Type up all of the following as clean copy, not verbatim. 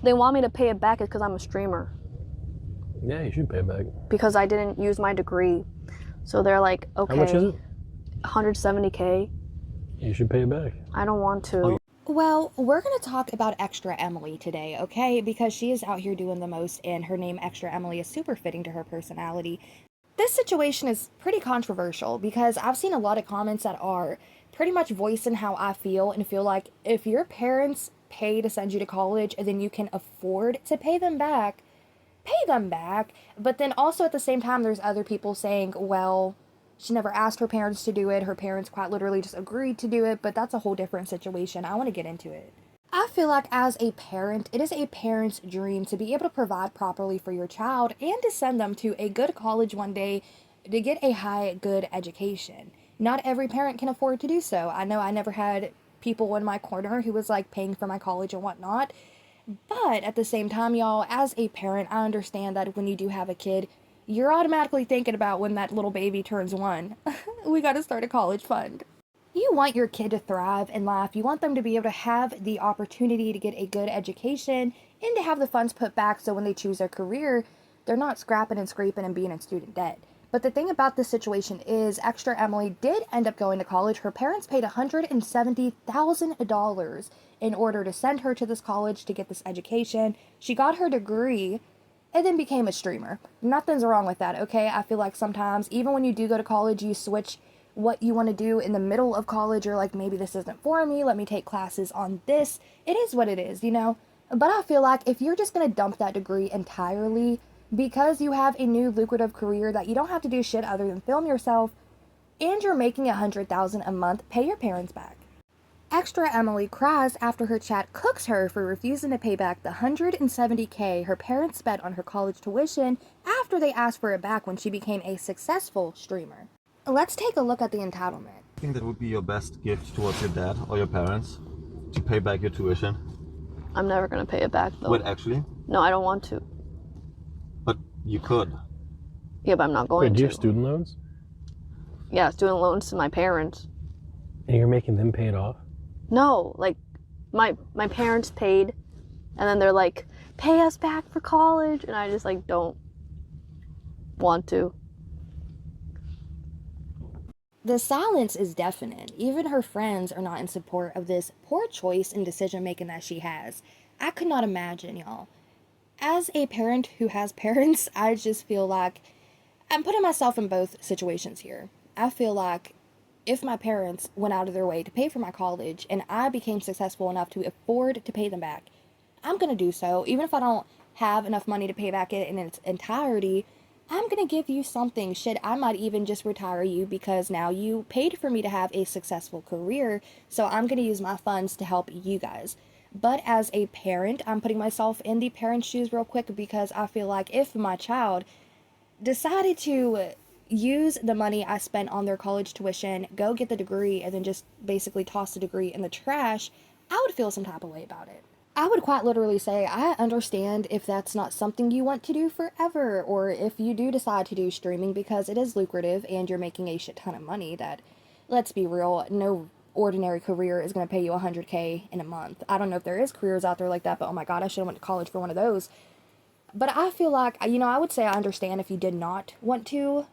they want me to pay it back is because I'm a streamer. Yeah, you should pay it back. Because I didn't use my degree. So they're like, okay. How much is it? $170K. You should pay it back. I don't want to. Oh, Well, we're going to talk about Extra Emily today, okay? Because she is out here doing the most, and her name, Extra Emily, is super fitting to her personality. This situation is pretty controversial because I've seen a lot of comments that are pretty much voicing how I feel and feel like if your parents pay to send you to college and then you can afford to pay them back, pay them back. But then also at the same time, there's other people saying, well, she never asked her parents to do it. Her parents quite literally just agreed to do it, but that's a whole different situation. I want to get into it. I feel like as a parent, it is a parent's dream to be able to provide properly for your child and to send them to a good college one day to get a high, good education. Not every parent can afford to do so. I know I never had people in my corner who was like paying for my college and whatnot. But at the same time, y'all, as a parent, I understand that when you do have a kid, you're automatically thinking about when that little baby turns 1. We got to start a college fund. You want your kid to thrive and laugh. You want them to be able to have the opportunity to get a good education and to have the funds put back so when they choose their career, they're not scrapping and scraping and being in student debt. But the thing about this situation is Extra Emily did end up going to college. Her parents paid $170,000 in order to send her to this college to get this education. She got her degree and then became a streamer. Nothing's wrong with that, okay? I feel like sometimes, even when you do go to college, you switch what you want to do in the middle of college. You're like, maybe this isn't for me. Let me take classes on this. It is what it is, you know? But I feel like if you're just going to dump that degree entirely because you have a new lucrative career that you don't have to do shit other than film yourself and you're making $100,000 a month, pay your parents back. Extra Emily cries after her chat cooks her for refusing to pay back the $170K her parents spent on her college tuition after they asked for it back when she became a successful streamer. Let's take a look at the entitlement. I think that would be your best gift towards your dad or your parents, to pay back your tuition. I'm never going to pay it back, though. Wait, actually? No, I don't want to. But you could. Yeah, but I'm not going Wait, to. do you have student loans? Yeah, student loans to my parents. And you're making them pay it off? No, like, my parents paid, and then they're like, pay us back for college, and I just, like, don't want to. The silence is deafening. Even her friends are not in support of this poor choice and decision making that she has. I could not imagine, y'all. As a parent who has parents, I just feel like I'm putting myself in both situations here. I feel like if my parents went out of their way to pay for my college and I became successful enough to afford to pay them back, I'm going to do so. Even if I don't have enough money to pay back it in its entirety, I'm going to give you something. Shit, I might even just retire you because now you paid for me to have a successful career, so I'm going to use my funds to help you guys. But as a parent, I'm putting myself in the parent's shoes real quick because I feel like if my child decided to use the money I spent on their college tuition, go get the degree, and then just basically toss the degree in the trash, I would feel some type of way about it. I would quite literally say, I understand if that's not something you want to do forever, or if you do decide to do streaming because it is lucrative and you're making a shit ton of money that, let's be real, no ordinary career is going to pay you $100K in a month. I don't know if there is careers out there like that, but oh my god, I should have went to college for one of those. But I feel like, you know, I would say I understand if you did not want to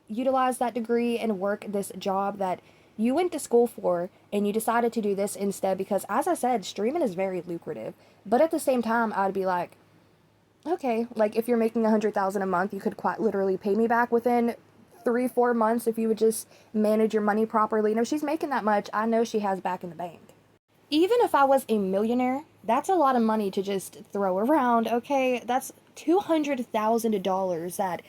utilize that degree and work this job that you went to school for, and you decided to do this instead because, as I said, streaming is very lucrative. But at the same time, I'd be like, okay, like if you're making $100,000 a month, you could quite literally pay me back within 3-4 months if you would just manage your money properly. And if she's making that much, I know she has back in the bank. Even if I was a millionaire, that's a lot of money to just throw around, okay? That's $200,000 that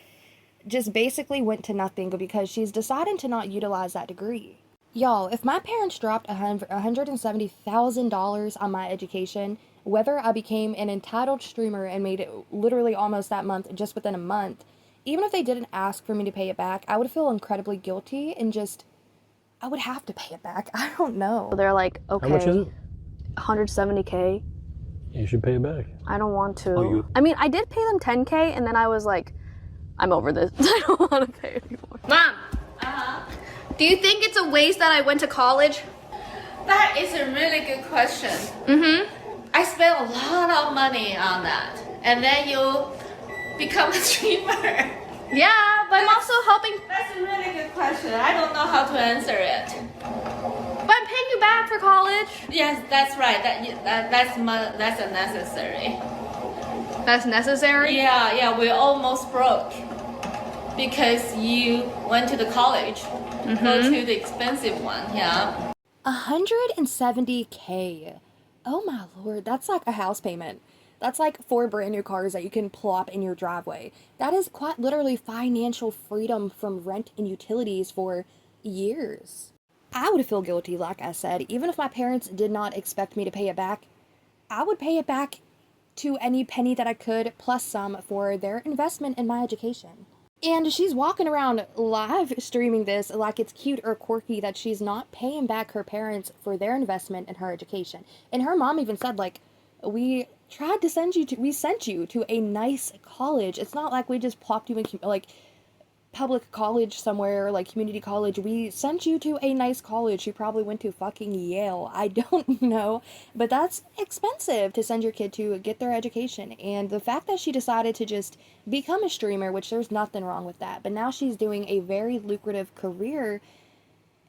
just basically went to nothing because she's deciding to not utilize that degree. Y'all, if my parents dropped $170,000 on my education, whether I became an entitled streamer and made it literally almost that month, just within a month, even if they didn't ask for me to pay it back, I would feel incredibly guilty and just, I would have to pay it back. I don't know. They're like, okay. How much is it? $170K. You should pay it back. I don't want to. Oh, I mean, I did pay them $10K, and then I was like, I'm over this. I don't want to pay anymore. Mom, do you think it's a waste that I went to college? That is a really good question. I spent a lot of money on that, and then you become a streamer. Yeah, but I'm also helping. That's a really good question. I don't know how to answer it. But I'm paying you back for college. Yes, that's right. That's unnecessary. That's necessary? Yeah, we're almost broke because you went to the college, go to the expensive one. Yeah. 170K. Oh my lord, that's like a house payment. That's like 4 brand new cars that you can plop in your driveway. That is quite literally financial freedom from rent and utilities for years. I would feel guilty, like I said, even if my parents did not expect me to pay it back. I would pay it back to any penny that I could, plus some, for their investment in my education. And she's walking around live streaming this like it's cute or quirky that she's not paying back her parents for their investment in her education. And her mom even said, like, we sent you to a nice college. It's not like we just plopped you in, like, public college somewhere, like community college. We sent you to a nice college. You probably went to fucking Yale. I don't know. But that's expensive to send your kid to get their education. And the fact that she decided to just become a streamer, which there's nothing wrong with that, but now she's doing a very lucrative career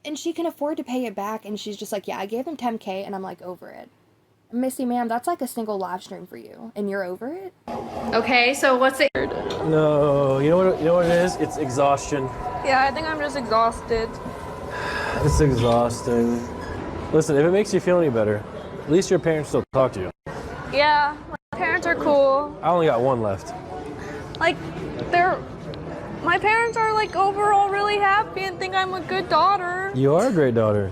and she can afford to pay it back. And she's just like, yeah, I gave them 10K and I'm like over it. Missy, ma'am, that's like a single live stream for you, and you're over it? Okay, so what's it? No, you know what it is? It's exhaustion. Yeah, I think I'm just exhausted. It's exhausting. Listen, if it makes you feel any better, at least your parents still talk to you. Yeah, my parents are cool. I only got one left. Like, my parents are like overall really happy and think I'm a good daughter. You are a great daughter.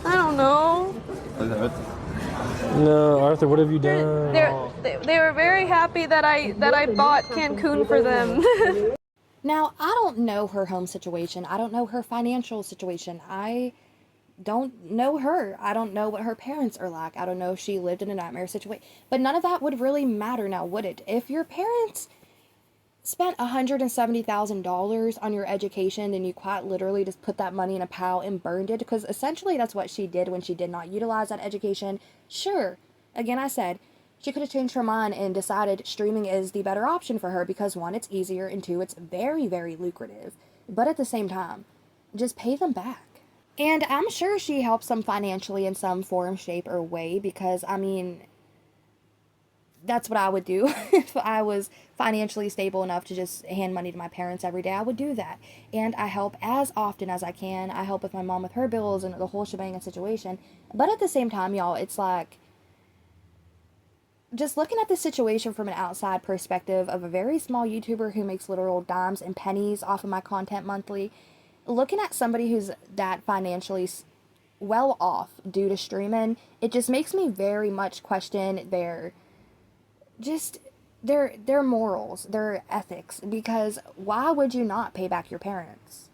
I don't know. No, Arthur, what have you done? They were very happy that I bought Cancun for them. Now, I don't know her home situation. I don't know her financial situation. I don't know her. I don't know what her parents are like. I don't know if she lived in a nightmare situation. But none of that would really matter now, would it? If your parents spent $170,000 on your education, then you quite literally just put that money in a pile and burned it, because essentially that's what she did when she did not utilize that education. Sure, again, I said, she could have changed her mind and decided streaming is the better option for her because 1, it's easier, and 2, it's very, very lucrative. But at the same time, just pay them back. And I'm sure she helps them financially in some form, shape, or way, because, I mean, that's what I would do. If I was financially stable enough to just hand money to my parents every day, I would do that. And I help as often as I can. I help with my mom with her bills and the whole shebang and situation. But at the same time, y'all, it's like, just looking at the situation from an outside perspective of a very small YouTuber who makes literal dimes and pennies off of my content monthly, looking at somebody who's that financially well off due to streaming, it just makes me very much question their morals, their ethics, because why would you not pay back your parents?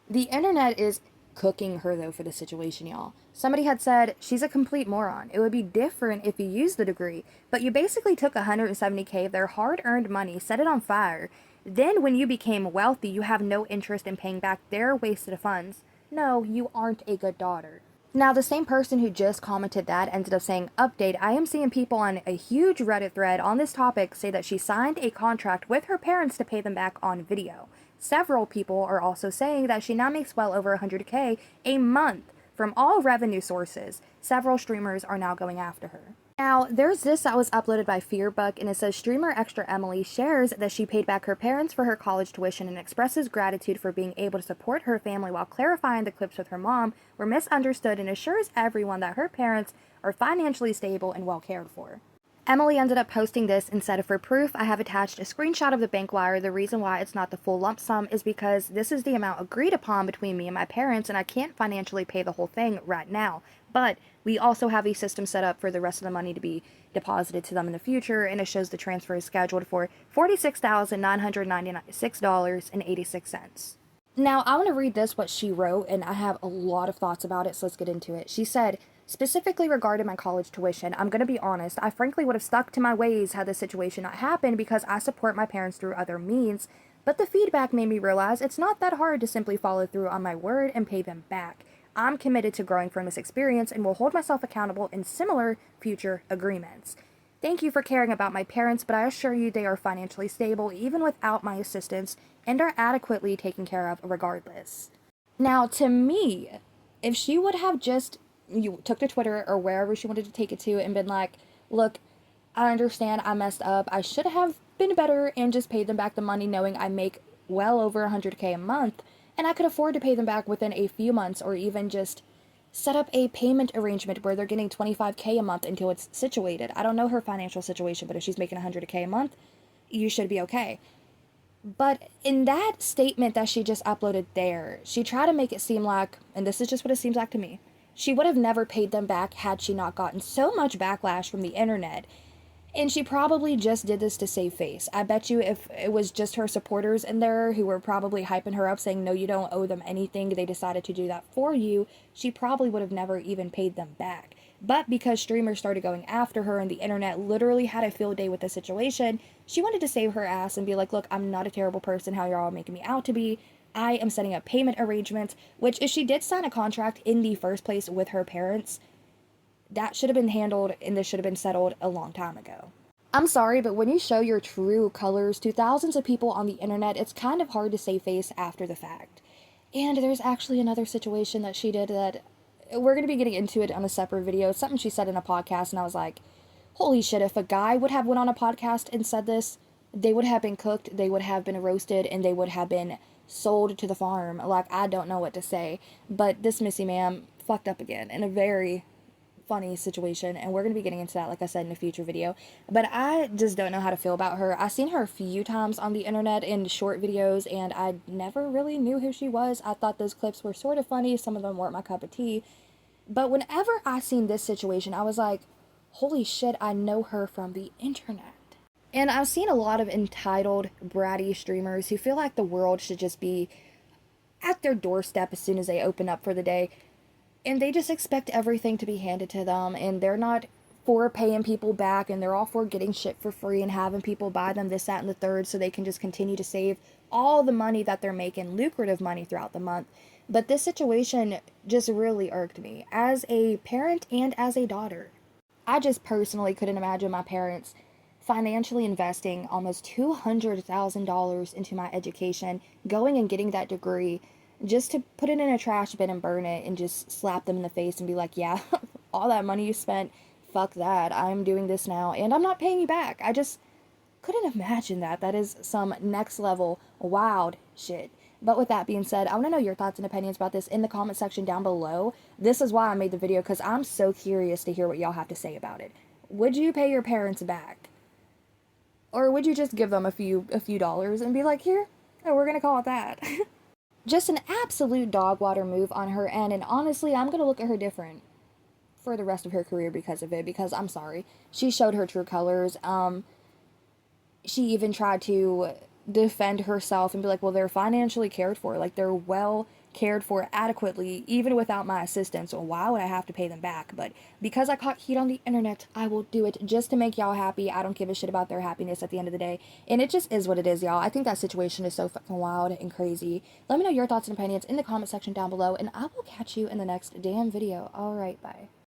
The internet is cooking her, though, for the situation, y'all. Somebody had said, she's a complete moron. It would be different if you used the degree, but you basically took 170K of their hard-earned money, set it on fire. Then when you became wealthy, you have no interest in paying back their wasted funds. No, you aren't a good daughter. Now, the same person who just commented that ended up saying, update, I am seeing people on a huge Reddit thread on this topic say that she signed a contract with her parents to pay them back on video. Several people are also saying that she now makes well over 100K a month from all revenue sources. Several streamers are now going after her. Now, there's this that was uploaded by Fearbuck, and it says, streamer Extra Emily shares that she paid back her parents for her college tuition and expresses gratitude for being able to support her family, while clarifying the clips with her mom were misunderstood, and assures everyone that her parents are financially stable and well cared for. Emily ended up posting this and said, for proof, I have attached a screenshot of the bank wire. The reason why it's not the full lump sum is because this is the amount agreed upon between me and my parents, and I can't financially pay the whole thing right now. But we also have a system set up for the rest of the money to be deposited to them in the future, and it shows the transfer is scheduled for $46,996.86. Now, I want to read this, what she wrote, and I have a lot of thoughts about it, so let's get into it. She said, specifically regarding my college tuition, I'm going to be honest, I frankly would have stuck to my ways had this situation not happened because I support my parents through other means, but the feedback made me realize it's not that hard to simply follow through on my word and pay them back. I'm committed to growing from this experience and will hold myself accountable in similar future agreements. Thank you for caring about my parents, but I assure you they are financially stable even without my assistance and are adequately taken care of regardless. Now, to me, if she would have just took to Twitter or wherever she wanted to take it to and been like, look, I understand I messed up. I should have been better and just paid them back the money knowing I make well over 100K a month and I could afford to pay them back within a few months, or even just set up a payment arrangement where they're getting 25K a month until it's situated. I don't know her financial situation, but if she's making 100K a month, you should be okay. But in that statement that she just uploaded there, she tried to make it seem like, and this is just what it seems like to me, she would have never paid them back had she not gotten so much backlash from the internet. And she probably just did this to save face. I bet you if it was just her supporters in there who were probably hyping her up saying, no, you don't owe them anything, they decided to do that for you, she probably would have never even paid them back. But because streamers started going after her and the internet literally had a field day with the situation, she wanted to save her ass and be like, look, I'm not a terrible person how you're all making me out to be. I am setting up payment arrangements, which if she did sign a contract in the first place with her parents, that should have been handled and this should have been settled a long time ago. I'm sorry, but when you show your true colors to thousands of people on the internet, it's kind of hard to save face after the fact. And there's actually another situation that she did that we're going to be getting into it on a separate video. It's something she said in a podcast, and I was like, holy shit, if a guy would have went on a podcast and said this, they would have been cooked, they would have been roasted, and they would have been sold to the farm. Like, I don't know what to say. But this Missy ma'am fucked up again in a very funny situation, and we're going to be getting into that, like I said, in a future video. But I just don't know how to feel about her. I've seen her a few times on the internet in short videos, and I never really knew who she was. I thought those clips were sort of funny. Some of them weren't my cup of tea. But whenever I seen this situation, I was like, holy shit, I know her from the internet. And I've seen a lot of entitled, bratty streamers who feel like the world should just be at their doorstep as soon as they open up for the day. And they just expect everything to be handed to them, and they're not for paying people back, and they're all for getting shit for free and having people buy them this, that, and the third so they can just continue to save all the money that they're making, lucrative money throughout the month. But this situation just really irked me as a parent and as a daughter. I just personally couldn't imagine my parents financially investing almost $200,000 into my education, going and getting that degree, just to put it in a trash bin and burn it and just slap them in the face and be like, yeah, all that money you spent, fuck that, I'm doing this now and I'm not paying you back. I just couldn't imagine that. That is some next level wild shit. But with that being said, I want to know your thoughts and opinions about this in the comment section down below. This is why I made the video, because I'm so curious to hear what y'all have to say about it. Would you pay your parents back? Or would you just give them a few dollars and be like, here, oh, we're gonna call it that. Just an absolute dog water move on her end, and honestly, I'm going to look at her different for the rest of her career because of it, because I'm sorry. She showed her true colors. She even tried to defend herself and be like, well, they're financially cared for. Like, they're well cared for adequately, even without my assistance. So why would I have to pay them back? But because I caught heat on the internet, I will do it just to make y'all happy. I don't give a shit about their happiness at the end of the day. And it just is what it is, y'all. I think that situation is so fucking wild and crazy. Let me know your thoughts and opinions in the comment section down below, and I will catch you in the next damn video. Alright, bye.